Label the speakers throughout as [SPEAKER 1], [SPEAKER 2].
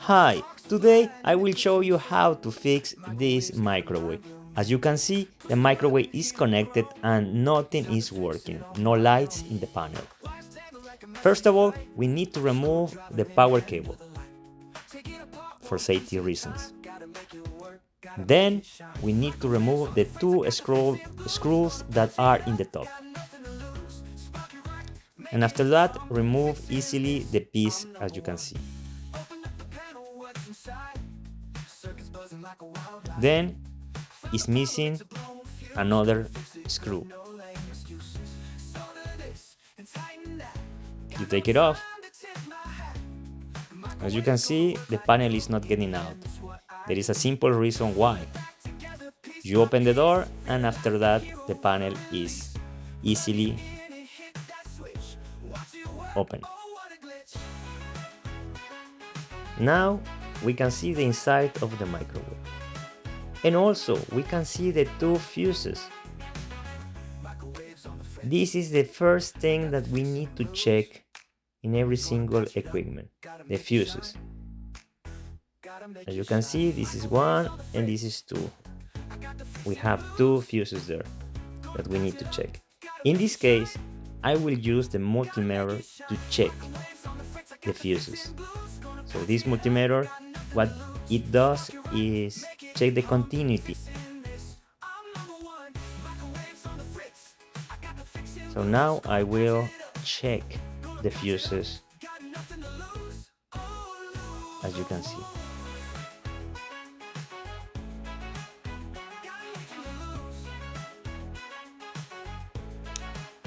[SPEAKER 1] Hi, today I will show you how to fix this microwave. As you can see, the microwave is connected and nothing is working, no lights in the panel. First of all, we need to remove the power cable for safety reasons. Then we need to remove the two screws that are in the top. And after that, remove easily the piece as you can see. Then is missing another screw. You take it off. As you can see, the panel is not getting out. There is a simple reason why. You open the door and after that the panel is easily open. Now we can see the inside of the microwave. And also we can see the two fuses. This is the first thing that we need to check in every single equipment, the fuses. As you can see, this is one and this is two. We have two fuses there that we need to check. In this case, I will use the multimeter to check the fuses. So this multimeter, what it does is check the continuity. So now I will check the fuses, as you can see.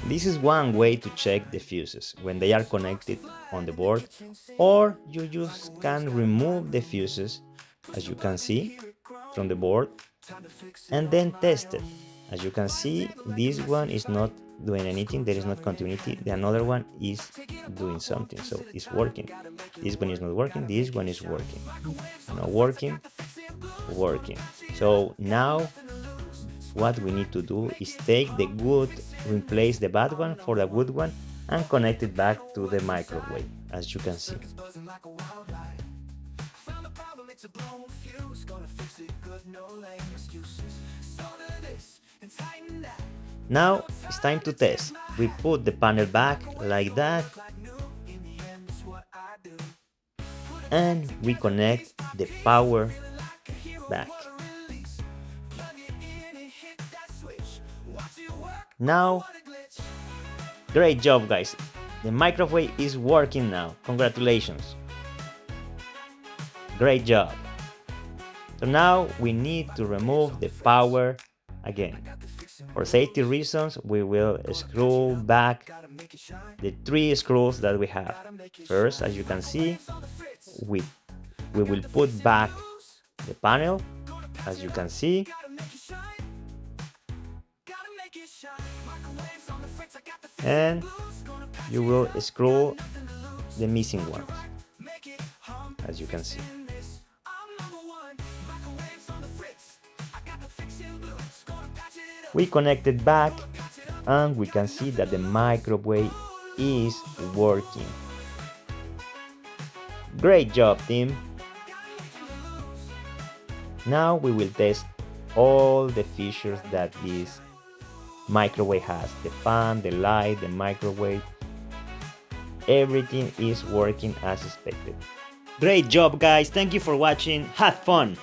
[SPEAKER 1] This is one way to check the fuses when they are connected on the board, or you just can remove the fuses, as you can see, from the board, and then test it. As you can see, this one is not doing anything, there is not continuity, the another one is doing something, so it's working. This one is not working, this one is working. Not working, working. So now what we need to do is take the good, replace the bad one for the good one and connect it back to the microwave, as you can see. Now it's time to test. We put the panel back like that and we connect the power back. Now, great job guys, the microwave is working now, congratulations, great job. So now we need to remove the power again. For safety reasons, we will screw back the three screws that we have. First, as you can see, we will put back the panel, as you can see. And you will screw the missing ones, as you can see. We connect it back and we can see that the microwave is working. Great job, team! Now we will test all the features that this microwave has. The fan, the light, the microwave. Everything is working as expected. Great job guys, thank you for watching, have fun!